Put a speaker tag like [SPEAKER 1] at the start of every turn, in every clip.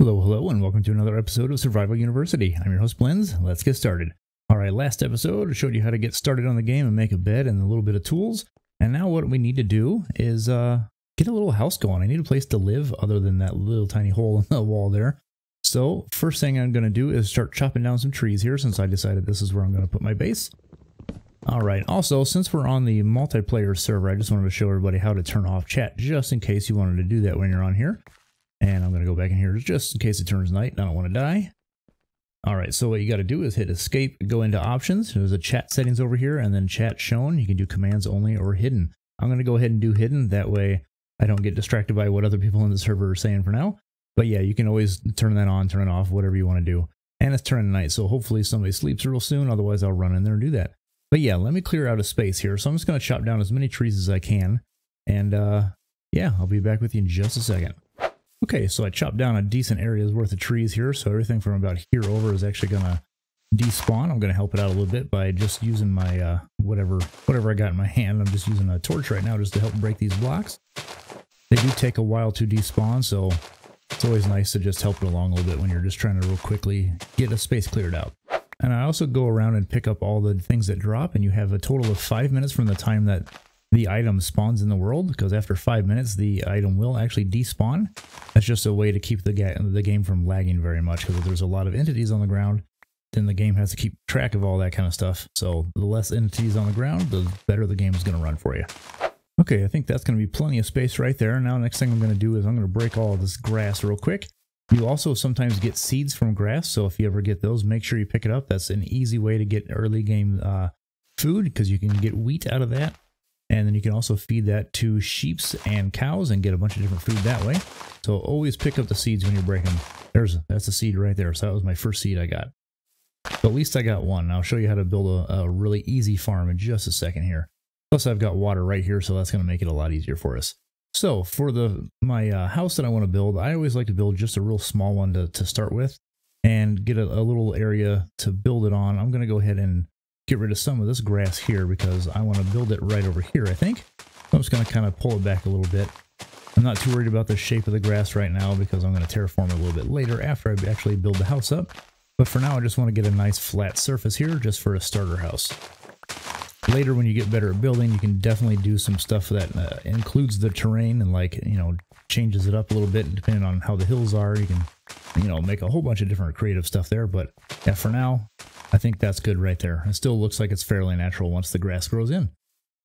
[SPEAKER 1] Hello, hello, and welcome to another episode of Survival University. I'm your host, Blends. Let's get started. Alright, last episode I showed you how to get started on the game and make a bed and a little bit of tools. And now what we need to do is get a little house going. I need a place to live other than that little tiny hole in the wall there. So first thing I'm going to do is start chopping down some trees here since I decided this is where I'm going to put my base. Alright, also since we're on the multiplayer server, I just wanted to show everybody how to turn off chat just in case you wanted to do that when you're on here. And I'm going to go back in here just in case it turns night. I don't want to die. Alright, so what you got to do is hit escape, go into options. There's a chat settings over here and then chat shown. You can do commands only or hidden. I'm going to go ahead and do hidden. That way I don't get distracted by what other people in the server are saying for now. But yeah, you can always turn that on, turn it off, whatever you want to do. And it's turning night, so hopefully somebody sleeps real soon. Otherwise I'll run in there and do that. But yeah, let me clear out a space here. So I'm just going to chop down as many trees as I can. And yeah, I'll be back with you in just a second. Okay, so I chopped down a decent area's worth of trees here, so everything from about here over is actually going to despawn. I'm going to help it out a little bit by just using my whatever I got in my hand. I'm just using a torch right now just to help break these blocks. They do take a while to despawn, so it's always nice to just help it along a little bit when you're just trying to real quickly get a space cleared out. And I also go around and pick up all the things that drop, and you have a total of 5 minutes from the time that the item spawns in the world, because after 5 minutes the item will actually despawn. That's just a way to keep the game from lagging very much, because if there's a lot of entities on the ground, then the game has to keep track of all that kind of stuff. So the less entities on the ground, the better the game is going to run for you. Okay, I think that's going to be plenty of space right there. Now next thing I'm going to do is I'm going to break all of this grass real quick. You also sometimes get seeds from grass, so if you ever get those, make sure you pick it up. That's an easy way to get early game food, because you can get wheat out of that. And then you can also feed that to sheep and cows and get a bunch of different food that way. So always pick up the seeds when you're breaking them. That's a seed right there. So that was my first seed I got. So at least I got one. I'll show you how to build a really easy farm in just a second here. Plus I've got water right here, so that's going to make it a lot easier for us. So for my house that I want to build, I always like to build just a real small one to start with and get a little area to build it on. I'm going to go ahead and get rid of some of this grass here because I want to build it right over here, I think. So I'm just going to kind of pull it back a little bit. I'm not too worried about the shape of the grass right now because I'm going to terraform it a little bit later after I actually build the house up. But for now, I just want to get a nice flat surface here just for a starter house. Later, when you get better at building, you can definitely do some stuff that includes the terrain and, like, you know, changes it up a little bit depending on how the hills are. You can, you know, make a whole bunch of different creative stuff there. But yeah, for now, I think that's good right there. It still looks like it's fairly natural once the grass grows in.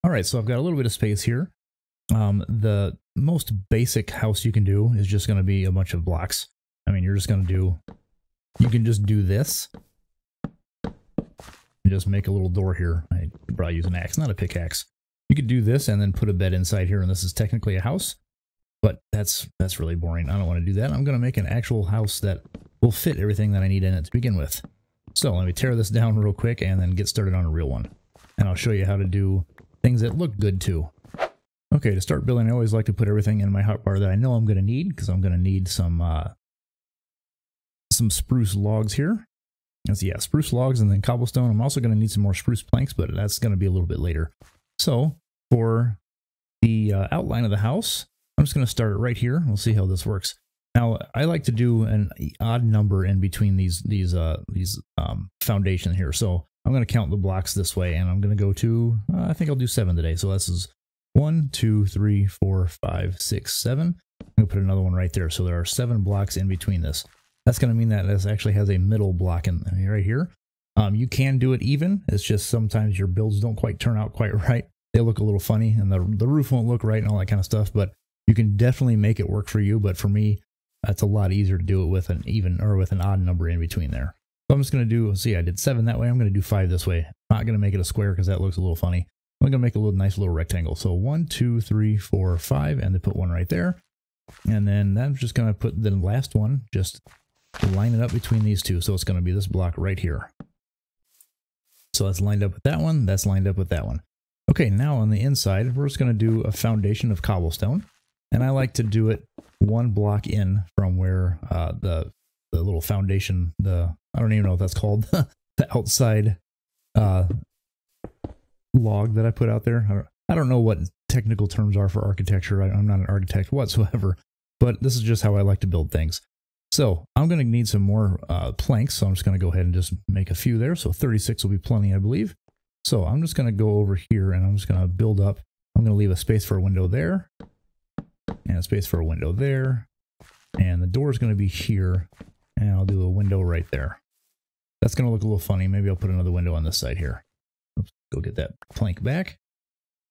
[SPEAKER 1] All right, so I've got a little bit of space here. The most basic house you can do is just going to be a bunch of blocks. I mean, you're just going to do, you can just do this. And just make a little door here. I could probably use an axe, not a pickaxe. You could do this and then put a bed inside here, and this is technically a house. But that's really boring. I don't want to do that. I'm going to make an actual house that will fit everything that I need in it to begin with. So let me tear this down real quick and then get started on a real one. And I'll show you how to do things that look good too. Okay, to start building, I always like to put everything in my hotbar that I know I'm going to need, because I'm going to need some spruce logs here. Yeah, spruce logs and then cobblestone. I'm also going to need some more spruce planks, but that's going to be a little bit later. So for the outline of the house, I'm just going to start it right here. We'll see how this works. Now, I like to do an odd number in between these foundation here. So I'm going to count the blocks this way, and I'm going to go to, I think I'll do 7 today. So this is 1, 2, 3, 4, 5, 6, 7. I'm going to put another one right there. So there are 7 blocks in between this. That's going to mean that this actually has a middle block in right here. You can do it even. It's just sometimes your builds don't quite turn out quite right. They look a little funny, and the roof won't look right and all that kind of stuff. But you can definitely make it work for you. But for me, that's a lot easier to do it with an even or with an odd number in between there. So I'm just going to do, see, I did 7 that way. I'm going to do 5 this way. I'm not going to make it a square because that looks a little funny. I'm going to make a nice little rectangle. So 1, 2, 3, 4, 5, and then put one right there. And then I'm just going to put the last one, just line it up between these two. So it's going to be this block right here. So that's lined up with that one. That's lined up with that one. Okay, now on the inside, we're just going to do a foundation of cobblestone. And I like to do it 1 block in from where the little foundation, I don't even know what that's called, the outside log that I put out there. I don't know what technical terms are for architecture. I'm not an architect whatsoever, but this is just how I like to build things. So I'm going to need some more planks, so I'm just going to go ahead and just make a few there. So 36 will be plenty, I believe. So I'm just going to go over here and I'm just going to build up. I'm going to leave a space for a window there, and a space for a window there, and the door is going to be here, and I'll do a window right there. That's going to look a little funny. Maybe I'll put another window on this side here. Oops, go get that plank back.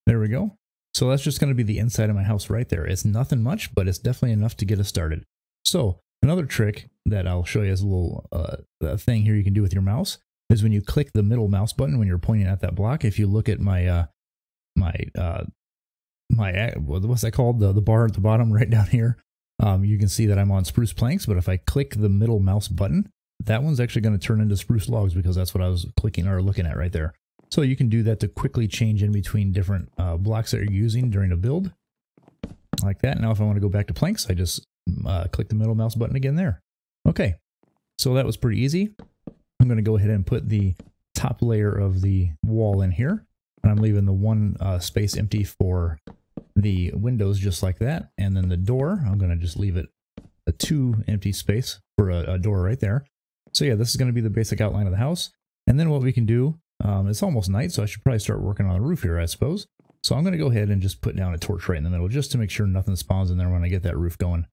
[SPEAKER 1] There we go. So that's just going to be the inside of my house right there. It's nothing much, but it's definitely enough to get us started. So another trick that I'll show you as a little thing here you can do with your mouse is when you click the middle mouse button when you're pointing at that block. If you look at my what's that called, the bar at the bottom right down here, you can see that I'm on spruce planks. But if I click the middle mouse button, that one's actually going to turn into spruce logs, because that's what I was clicking or looking at right there. So you can do that to quickly change in between different blocks that you're using during a build, like that. Now if I want to go back to planks, I just click the middle mouse button again there. Okay, so that was pretty easy. I'm going to go ahead and put the top layer of the wall in here, and I'm leaving the one space empty for the windows, just like that. And then the door, I'm going to just leave it a 2 empty space for a door right there. So yeah, this is going to be the basic outline of the house. And then what we can do, it's almost night, so I should probably start working on the roof here, I suppose. So I'm going to go ahead and just put down a torch right in the middle, just to make sure nothing spawns in there when I get that roof going.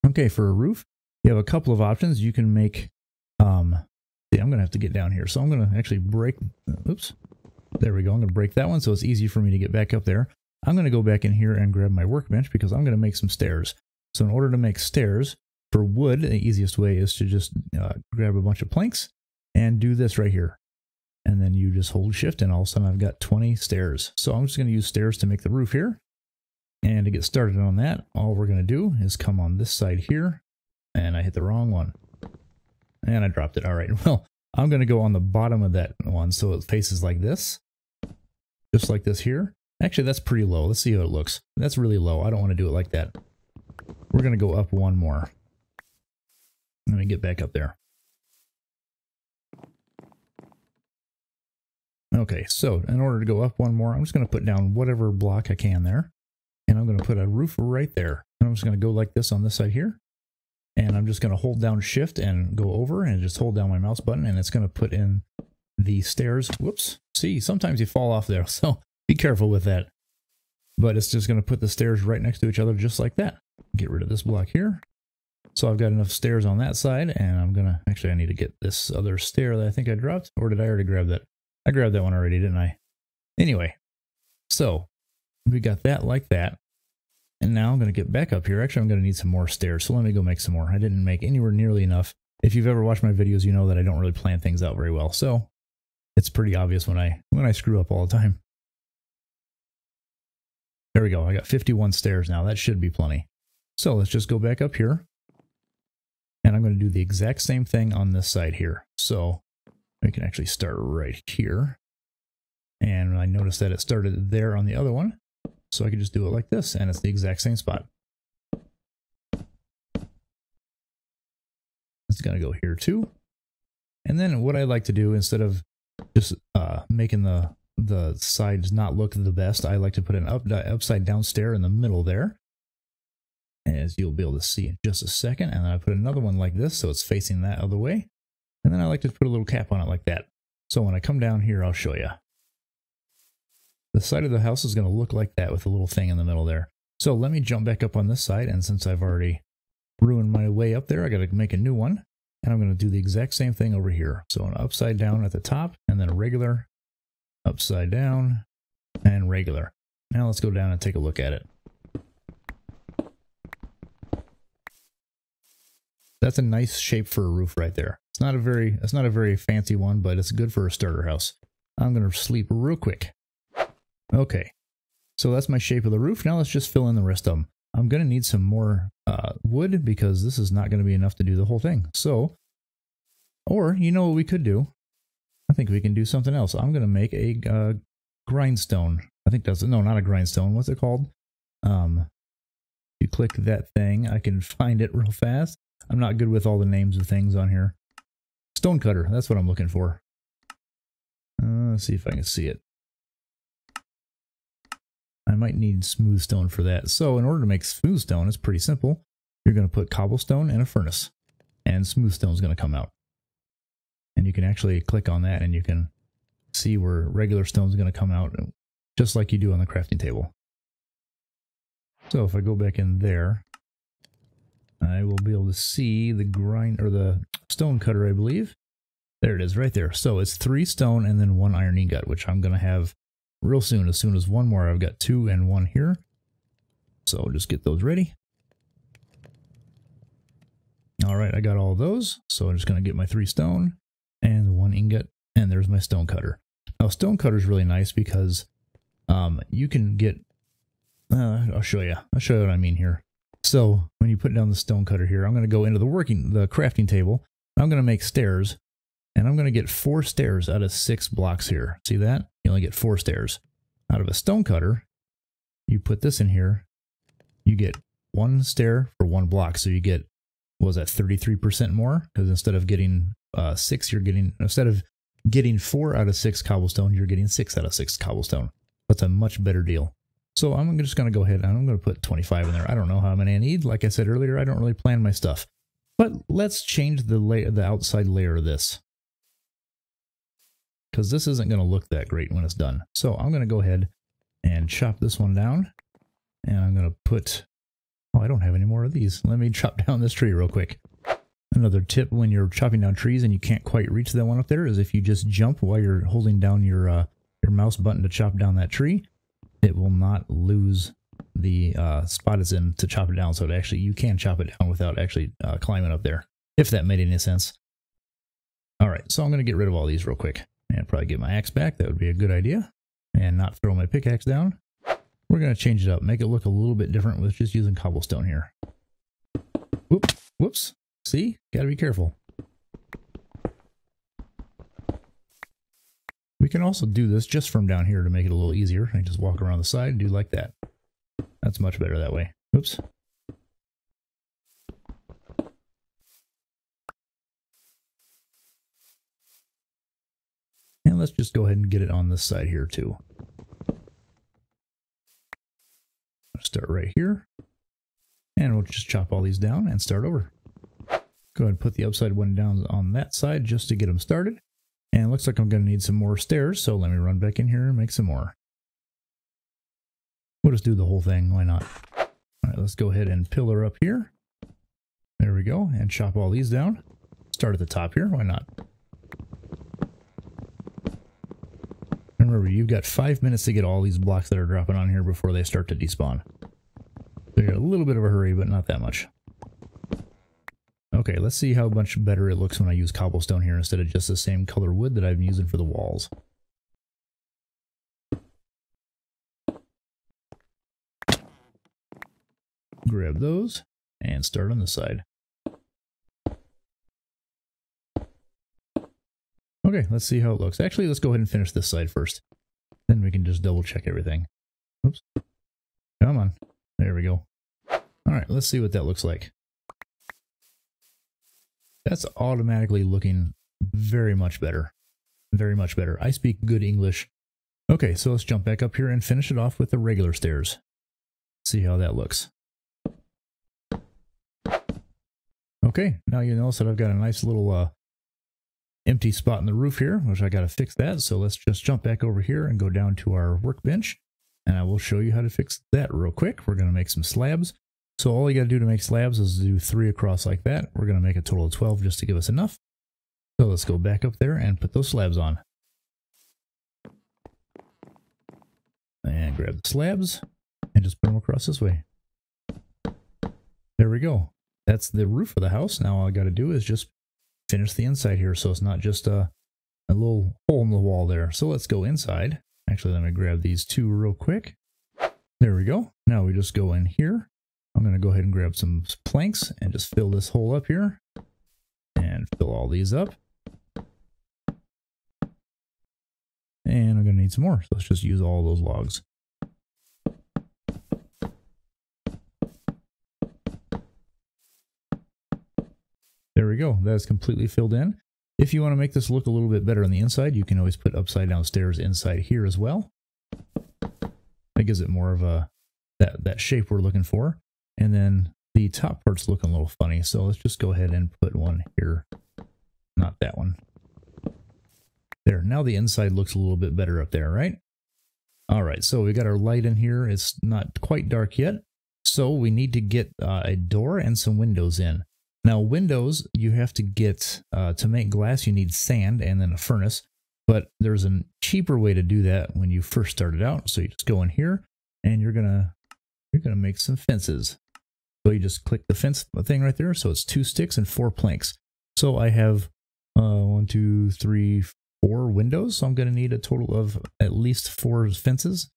[SPEAKER 1] Okay, for a roof, you have a couple of options. You can make, I'm going to have to get down here. So I'm going to actually break, oops, there we go. I'm going to break that one so it's easy for me to get back up there. I'm going to go back in here and grab my workbench, because I'm going to make some stairs. So in order to make stairs for wood, the easiest way is to just grab a bunch of planks and do this right here. And then you just hold shift, and all of a sudden I've got 20 stairs. So I'm just going to use stairs to make the roof here. And to get started on that, all we're going to do is come on this side here, and I hit the wrong one. And I dropped it. All right, well, I'm going to go on the bottom of that one so it faces like this. Just like this here. Actually, that's pretty low. Let's see how it looks. That's really low. I don't want to do it like that. We're going to go up one more. Let me get back up there. Okay, so in order to go up one more, I'm just going to put down whatever block I can there. And I'm going to put a roof right there. And I'm just going to go like this on this side here. And I'm just going to hold down shift and go over and just hold down my mouse button. And it's going to put in the stairs. Whoops. See, sometimes you fall off there. So be careful with that. But it's just going to put the stairs right next to each other just like that. Get rid of this block here. So I've got enough stairs on that side. And I'm going to, actually I need to get this other stair that I think I dropped. Or did I already grab that? I grabbed that one already, didn't I? Anyway, so we got that like that. And now I'm going to get back up here. Actually, I'm going to need some more stairs. So let me go make some more. I didn't make anywhere nearly enough. If you've ever watched my videos, you know that I don't really plan things out very well. So it's pretty obvious when I screw up all the time. There we go. I got 51 stairs now. That should be plenty. So let's just go back up here. And I'm going to do the exact same thing on this side here. So we can actually start right here. And I noticed that it started there on the other one. So I can just do it like this, and it's the exact same spot. It's going to go here too. And then what I like to do, instead of just making the sides not look the best, I like to put an upside down stair in the middle there, as you'll be able to see in just a second. And then I put another one like this, so it's facing that other way. And then I like to put a little cap on it like that. So when I come down here, I'll show you. The side of the house is going to look like that with a little thing in the middle there. So let me jump back up on this side, and since I've already ruined my way up there, I got to make a new one. And I'm going to do the exact same thing over here. So an upside down at the top, and then a regular, upside down, and regular. Now let's go down and take a look at it. That's a nice shape for a roof right there. It's not a very fancy one, but it's good for a starter house. I'm going to sleep real quick. Okay, so that's my shape of the roof. Now let's just fill in the rest of them. I'm going to need some more wood, because this is not going to be enough to do the whole thing. So, or you know what we could do? I think we can do something else. I'm going to make a grindstone. I think that's, no, not a grindstone. What's it called? You click that thing. I can find it real fast. I'm not good with all the names of things on here. Stone cutter. That's what I'm looking for. Let's see if I can see it. I might need smooth stone for that. So in order to make smooth stone, it's pretty simple. You're going to put cobblestone in a furnace. and smooth stone is going to come out. And you can actually click on that and you can see where regular stone is going to come out just like you do on the crafting table. So if I go back in there, I will be able to see the grind or the stone cutter, I believe. There it is right there. So it's 3 stone and then 1 iron ingot, which I'm going to have real soon. As soon as 1 more, I've got 2 and 1 here. So I'll just get those ready. All right, I got all those. So I'm just going to get my 3 stone and the 1 ingot, and there's my stone cutter. Now, stone cutter is really nice because you can get, I'll show you what I mean here. So when you put down the stone cutter here, I'm going to go into the crafting table. I'm going to make stairs, and I'm going to get 4 stairs out of 6 blocks here. See that? You only get 4 stairs. Out of a stone cutter, you put this in here, you get 1 stair for 1 block. So you get, what was that, 33% more? Because instead of getting 6, instead of getting 4 out of 6 cobblestone, you're getting 6 out of 6 cobblestone. That's a much better deal. So I'm just going to go ahead and I'm going to put 25 in there. I don't know how many I need. Like I said earlier, I don't really plan my stuff. But let's change the outside layer of this, because this isn't going to look that great when it's done. So I'm going to go ahead and chop this one down. And I'm going to put, oh, I don't have any more of these. Let me chop down this tree real quick. Another tip when you're chopping down trees and you can't quite reach that one up there is if you just jump while you're holding down your mouse button to chop down that tree, it will not lose the spot it's in to chop it down. So you can chop it down without actually climbing up there, if that made any sense. All right, so I'm going to get rid of all these real quick and probably get my axe back. That would be a good idea, and not throw my pickaxe down. We're going to change it up, make it look a little bit different with just using cobblestone here. Whoops. See? Got to be careful. We can also do this just from down here to make it a little easier. I just walk around the side and do like that. That's much better that way. Oops. And let's just go ahead and get it on this side here too. Start right here. And we'll just chop all these down and start over. Go ahead and put the upside one down on that side just to get them started. And it looks like I'm going to need some more stairs, so let me run back in here and make some more. We'll just do the whole thing, why not? All right, let's go ahead and pillar up here. There we go, and chop all these down. Start at the top here, why not? Remember, you've got 5 minutes to get all these blocks that are dropping on here before they start to despawn. So you got a little bit of a hurry, but not that much. Okay, let's see how much better it looks when I use cobblestone here instead of just the same color wood that I've been using for the walls. Grab those and start on this side. Okay, let's see how it looks. Actually, let's go ahead and finish this side first. Then we can just double check everything. Oops. Come on. There we go. Alright, let's see what that looks like. That's automatically looking very much better. Very much better. I speak good English. Okay, so let's jump back up here and finish it off with the regular stairs. See how that looks. Okay, now you notice that I've got a nice little empty spot in the roof here, which I got to fix that. So let's just jump back over here and go down to our workbench, and I will show you how to fix that real quick. We're going to make some slabs. So all you got to do to make slabs is do 3 across like that. We're going to make a total of 12 just to give us enough. So let's go back up there and put those slabs on. And grab the slabs and just put them across this way. There we go. That's the roof of the house. Now all I got to do is just finish the inside here, so it's not just a little hole in the wall there. So let's go inside. Actually, let me grab these 2 real quick. There we go. Now we just go in here. I'm going to go ahead and grab some planks and just fill this hole up here. And fill all these up. And I'm going to need some more, so let's just use all those logs. There we go. That is completely filled in. If you want to make this look a little bit better on the inside, you can always put upside down stairs inside here as well. That gives it more of a that shape we're looking for. And then the top part's looking a little funny, so let's just go ahead and put one here. Not that one. There, now the inside looks a little bit better up there, right? All right, so we got our light in here. It's not quite dark yet, so we need to get a door and some windows in. Now, windows, you have to get, to make glass, you need sand and then a furnace, but there's a cheaper way to do that when you first started out. So you just go in here, and you're gonna make some fences. So you just click the fence thing right there. So it's 2 sticks and 4 planks. So I have 1, 2, 3, 4 windows. So I'm going to need a total of at least 4 fences.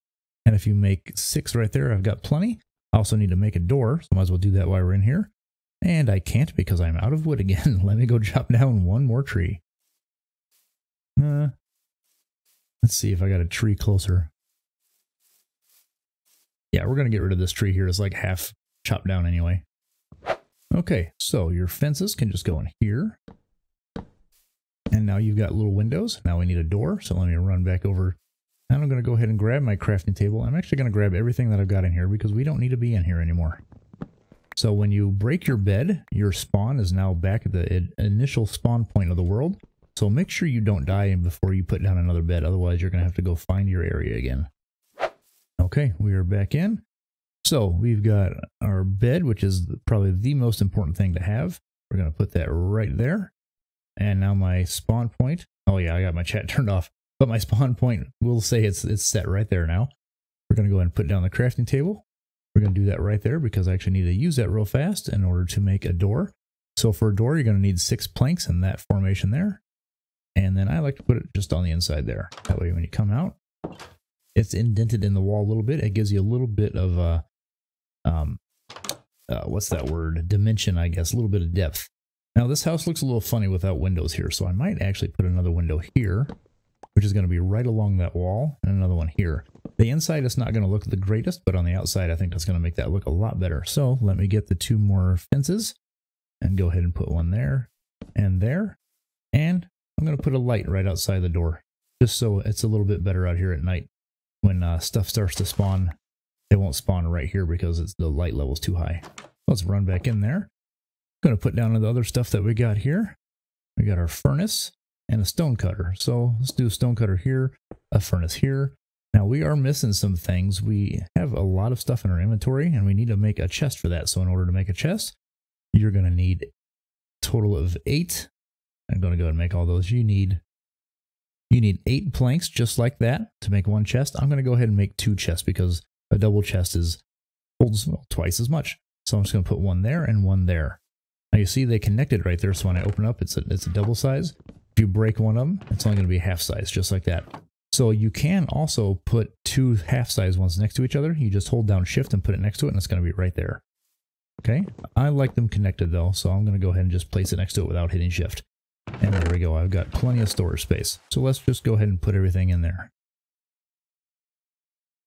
[SPEAKER 1] And if you make 6 right there, I've got plenty. I also need to make a door. So I might as well do that while we're in here. And I can't because I'm out of wood again. Let me go chop down one more tree. Let's see if I got a tree closer. Yeah, we're going to get rid of this tree here. It's like half chopped down anyway. Okay, so your fences can just go in here. And now you've got little windows. Now we need a door. So let me run back over. And I'm going to go ahead and grab my crafting table. I'm actually going to grab everything that I've got in here because we don't need to be in here anymore. So when you break your bed, your spawn is now back at the initial spawn point of the world. So make sure you don't die before you put down another bed. Otherwise, you're going to have to go find your area again. Okay, we are back in. So we've got our bed, which is probably the most important thing to have. We're going to put that right there. And now my spawn point. Oh yeah, I got my chat turned off. But my spawn point will say it's set right there now. We're going to go ahead and put down the crafting table. We're going to do that right there because I actually need to use that real fast in order to make a door. So for a door, you're going to need 6 planks in that formation there. And then I like to put it just on the inside there. That way when you come out, it's indented in the wall a little bit. It gives you a little bit of what's that word? Dimension, I guess. A little bit of depth. Now this house looks a little funny without windows here. So I might actually put another window here, which is going to be right along that wall, and another one here. The inside is not going to look the greatest, but on the outside, I think that's going to make that look a lot better. So let me get the 2 more fences and go ahead and put one there and there. And I'm going to put a light right outside the door, just so it's a little bit better out here at night. When stuff starts to spawn, it won't spawn right here because the light level is too high. Let's run back in there. I'm going to put down the other stuff that we got here. We got our furnace and a stone cutter. So let's do a stone cutter here, a furnace here. Now we are missing some things. We have a lot of stuff in our inventory and we need to make a chest for that. So in order to make a chest, you're going to need a total of 8. I'm going to go ahead and make all those. You need 8 planks just like that to make one chest. I'm going to go ahead and make 2 chests because a double chest holds twice as much. So I'm just going to put one there and one there. Now you see they connected right there. So when I open up, it's a double size. If you break one of them, it's only going to be half size, just like that. So you can also put 2 half size ones next to each other. You just hold down shift and put it next to it and it's going to be right there. Okay. I like them connected though. So I'm going to go ahead and just place it next to it without hitting shift. And there we go. I've got plenty of storage space. So let's just go ahead and put everything in there.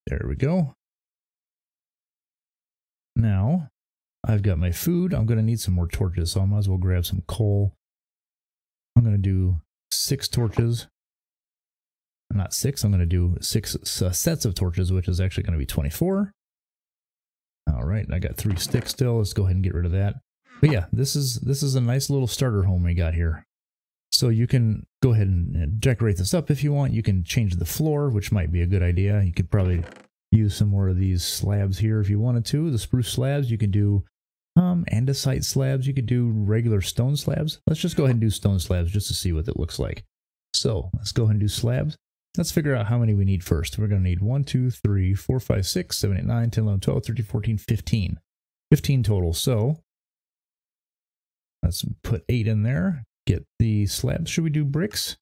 [SPEAKER 1] There we go. Now, I've got my food. I'm going to need some more torches, so I might as well grab some coal. I'm going to do 6 torches. Not 6, I'm going to do 6 sets of torches, which is actually going to be 24. All right, I got 3 sticks still. Let's go ahead and get rid of that. But yeah, this is a nice little starter home we got here. So you can go ahead and decorate this up if you want. You can change the floor, which might be a good idea. You could probably use some more of these slabs here if you wanted to. The spruce slabs, you could do andesite slabs. You could do regular stone slabs. Let's just go ahead and do stone slabs just to see what it looks like. So let's go ahead and do slabs. Let's figure out how many we need first. We're going to need 1, 2, 3, 4, 5, 6, 7, 8, 9, 10, 11, 12, 13, 14, 15. 15 total. So let's put 8 in there. Get the slabs. Should we do bricks?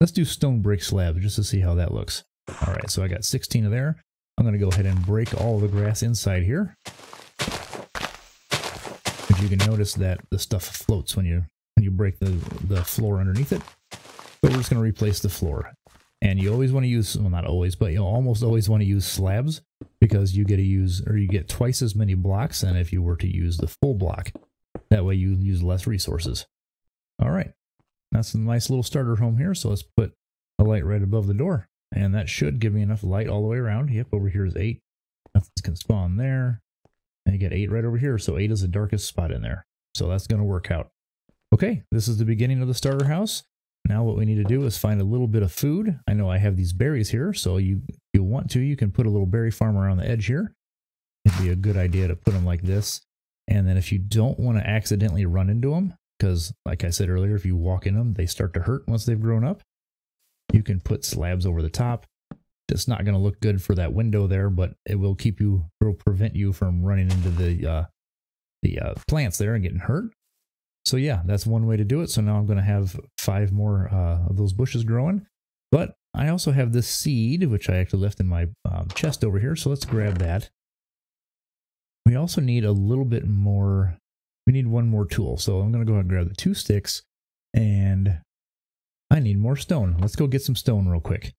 [SPEAKER 1] Let's do stone brick slabs just to see how that looks. All right, so I got 16 of there. I'm going to go ahead and break all the grass inside here. But you can notice that the stuff floats when you break the floor underneath it. But we're just going to replace the floor. And you always want to use, well, not always, but you'll almost always want to use slabs because you get twice as many blocks than if you were to use the full block. That way you use less resources. All right, that's a nice little starter home here. So let's put a light right above the door. And that should give me enough light all the way around. Yep, over here is 8. Nothing can spawn there. And you get 8 right over here, so 8 is the darkest spot in there. So that's going to work out. Okay, this is the beginning of the starter house. Now what we need to do is find a little bit of food. I know I have these berries here, so if you want to, you can put a little berry farm around the edge here. It'd be a good idea to put them like this. And then if you don't want to accidentally run into them, because like I said earlier, if you walk in them, they start to hurt once they've grown up. You can put slabs over the top. It's not going to look good for that window there, but it will prevent you from running into the plants there and getting hurt. So yeah, that's one way to do it. So now I'm going to have 5 more of those bushes growing. But I also have this seed, which I actually left in my chest over here. So let's grab that. We also need a little bit more. We need one more tool. So I'm going to go ahead and grab the 2 sticks. And I need more stone. Let's go get some stone real quick.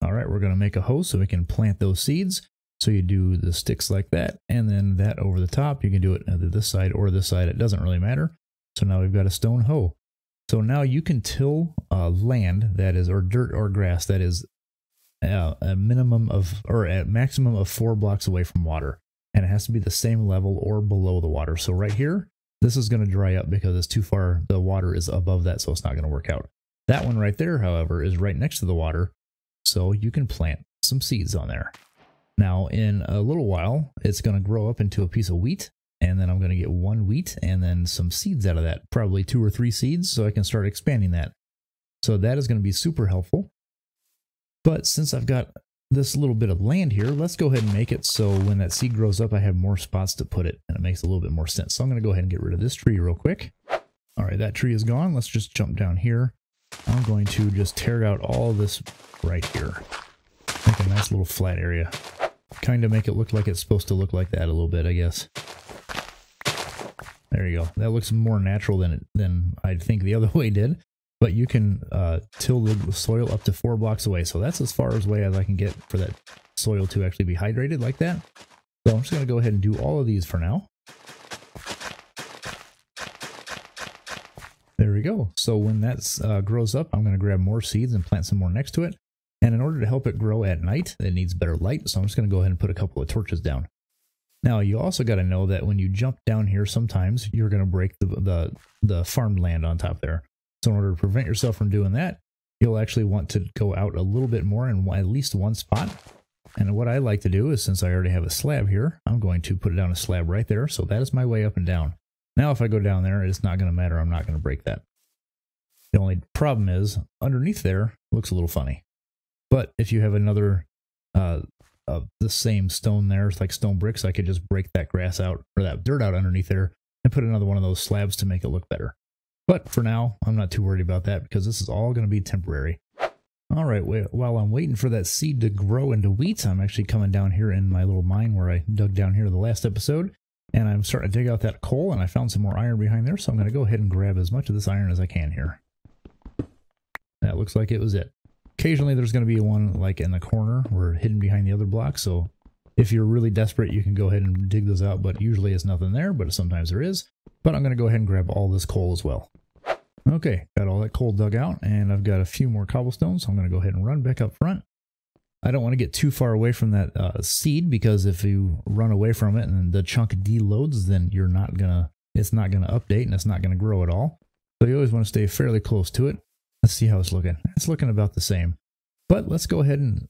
[SPEAKER 1] All right, we're going to make a hoe so we can plant those seeds. So you do the sticks like that, and then that over the top. You can do it either this side or this side. It doesn't really matter. So now we've got a stone hoe. So now you can till land that is, or dirt or grass that is a minimum of, or a maximum of 4 blocks away from water. And it has to be the same level or below the water. So right here, this is going to dry up because it's too far. The water is above that, so it's not going to work out. That one right there, however, is right next to the water. So you can plant some seeds on there. Now, in a little while, it's going to grow up into a piece of wheat. And then I'm going to get 1 wheat and then some seeds out of that, probably 2 or 3 seeds, so I can start expanding that. So that is going to be super helpful. But since I've got this little bit of land here, let's go ahead and make it so when that seed grows up, I have more spots to put it, and it makes a little bit more sense. So I'm going to go ahead and get rid of this tree real quick. All right, that tree is gone. Let's just jump down here. I'm going to just tear out all this right here. Make a nice little flat area. Kind of make it look like it's supposed to look like that a little bit, I guess. There you go. That looks more natural than I think the other way did. But you can till the soil up to 4 blocks away. So that's as far away as I can get for that soil to actually be hydrated like that. So I'm just going to go ahead and do all of these for now. There we go. So when that grows up, I'm going to grab more seeds and plant some more next to it. And in order to help it grow at night, it needs better light. So I'm just going to go ahead and put a couple of torches down. Now, you also got to know that when you jump down here, sometimes you're going to break the farmed land on top there. So in order to prevent yourself from doing that, you'll actually want to go out a little bit more in at least one spot. And what I like to do is, since I already have a slab here, I'm going to put it down a slab right there. So that is my way up and down. Now, if I go down there, it's not going to matter. I'm not going to break that. The only problem is, underneath there, looks a little funny. But if you have another the same stone there, it's like stone bricks, I could just break that grass out or that dirt out underneath there and put another one of those slabs to make it look better. But for now, I'm not too worried about that because this is all going to be temporary. All right, while I'm waiting for that seed to grow into wheat, I'm actually coming down here in my little mine where I dug down here the last episode, and I'm starting to dig out that coal, and I found some more iron behind there, so I'm going to go ahead and grab as much of this iron as I can here. That looks like it was it. Occasionally there's going to be one like in the corner or hidden behind the other block, so if you're really desperate, you can go ahead and dig those out, but usually it's nothing there, but sometimes there is. But I'm going to go ahead and grab all this coal as well. Okay, got all that coal dug out, and I've got a few more cobblestones, so I'm going to go ahead and run back up front. I don't want to get too far away from that seed, because if you run away from it and the chunk deloads, then it's not gonna update and it's not gonna grow at all. So you always want to stay fairly close to it. Let's see how it's looking. It's looking about the same. But let's go ahead and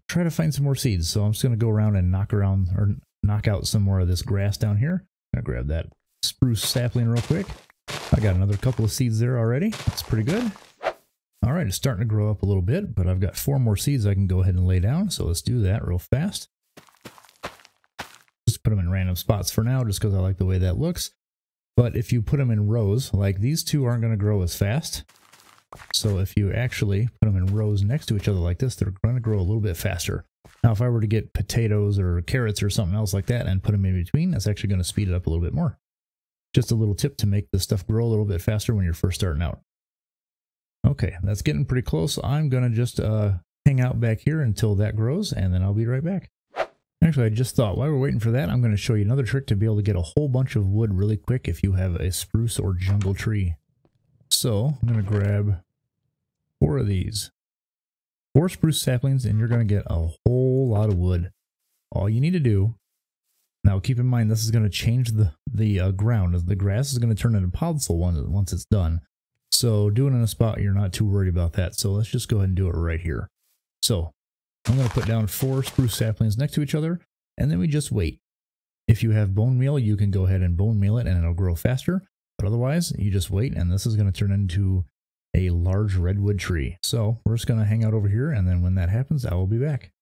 [SPEAKER 1] try to find some more seeds. So I'm just going to go around and knock out some more of this grass down here. I'm going to grab that spruce sapling real quick. I got another couple of seeds there already. That's pretty good. All right, it's starting to grow up a little bit, but I've got 4 more seeds I can go ahead and lay down. So let's do that real fast. Just put them in random spots for now, just because I like the way that looks. But if you put them in rows, like these two aren't going to grow as fast. So if you actually put them in rows next to each other like this, they're going to grow a little bit faster. Now, if I were to get potatoes or carrots or something else like that and put them in between, that's actually going to speed it up a little bit more. Just a little tip to make this stuff grow a little bit faster when you're first starting out. Okay, that's getting pretty close. I'm going to just hang out back here until that grows, and then I'll be right back. Actually, I just thought while we're waiting for that, I'm going to show you another trick to be able to get a whole bunch of wood really quick if you have a spruce or jungle tree. So I'm going to grab 4 of these. 4 spruce saplings, and you're going to get a whole lot of wood. All you need to do Now keep in mind this is going to change the ground. The grass is going to turn into podzol once it's done. So do it in a spot you're not too worried about that. So let's just go ahead and do it right here. So I'm going to put down 4 spruce saplings next to each other, and then we just wait. If you have bone meal, you can go ahead and bone meal it and it'll grow faster. But otherwise, you just wait, and this is going to turn into a large redwood tree. So we're just going to hang out over here, and then when that happens, I will be back.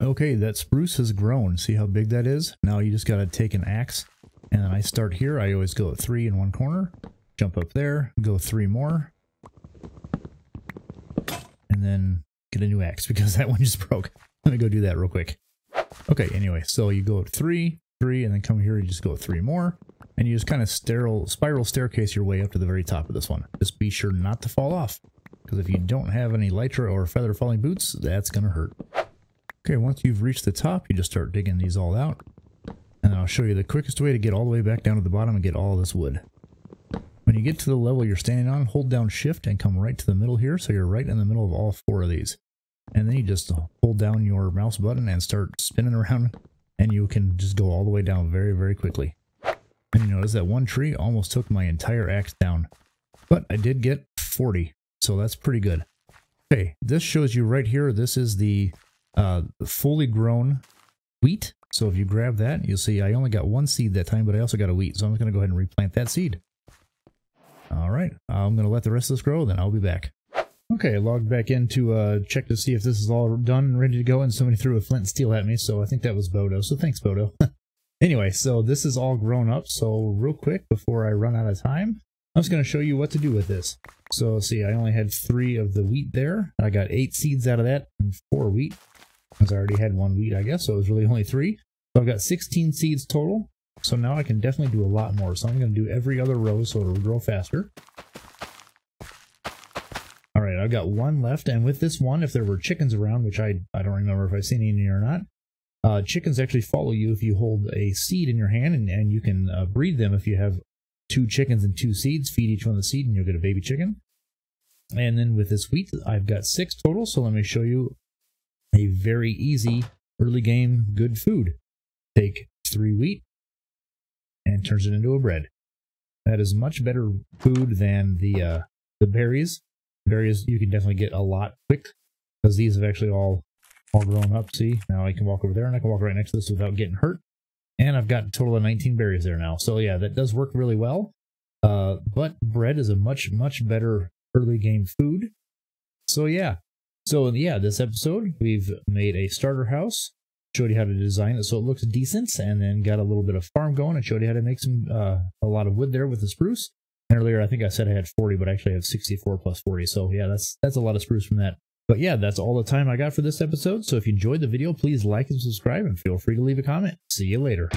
[SPEAKER 1] Okay, that spruce has grown. See how big that is? Now you just got to take an axe, and then I start here. I always go at 3 in one corner, jump up there, go 3 more, and then get a new axe because that one just broke. Let me go do that real quick. Okay, anyway, so you go at 3, 3, and then come here, you just go 3 more, and you just kind of spiral staircase your way up to the very top of this one. Just be sure not to fall off, because if you don't have any lytra or feather falling boots, that's going to hurt. Okay, once you've reached the top, you just start digging these all out, and I'll show you the quickest way to get all the way back down to the bottom and get all this wood. When you get to the level you're standing on, hold down shift and come right to the middle here, so you're right in the middle of all 4 of these. And then you just hold down your mouse button and start spinning around, and you can just go all the way down very, very quickly. And you notice that one tree almost took my entire axe down, but I did get 40, so that's pretty good. Okay, this shows you right here, this is the fully grown wheat. So if you grab that, you'll see I only got 1 seed that time, but I also got a wheat, so I'm going to go ahead and replant that seed. All right, I'm going to let the rest of this grow, then I'll be back. Okay, I logged back in to check to see if this is all done and ready to go, and somebody threw a flint and steel at me, so I think that was Bodo, so thanks, Bodo. Anyway, so this is all grown up, so real quick, before I run out of time, I'm just going to show you what to do with this. So see, I only had 3 of the wheat there. I got 8 seeds out of that, and 4 wheat, because I already had 1 wheat, I guess, so it was really only 3. So I've got 16 seeds total, so now I can definitely do a lot more. So I'm going to do every other row so it'll grow faster. Alright, I've got 1 left, and with this one, if there were chickens around, which I don't remember if I've seen any or not, chickens actually follow you if you hold a seed in your hand, and you can breed them if you have 2 chickens and 2 seeds. Feed each one the seed and you'll get a baby chicken. And then with this wheat, I've got 6 total, so let me show you a very easy early game good food. Take 3 wheat and turns it into a bread. That is much better food than the berries. Berries you can definitely get a lot quick, because these have actually all grown up. See, now I can walk over there and I can walk right next to this without getting hurt. And I've got a total of 19 berries there now. So yeah, that does work really well. But bread is a much better early game food. So yeah. This episode we've made a starter house, showed you how to design it so it looks decent, and then got a little bit of farm going and showed you how to make some a lot of wood there with the spruce. And earlier I think I said I had 40, but I actually have 64 plus 40. So yeah, that's a lot of spruce from that. But yeah, that's all the time I got for this episode. So if you enjoyed the video, please like and subscribe, and feel free to leave a comment. See you later.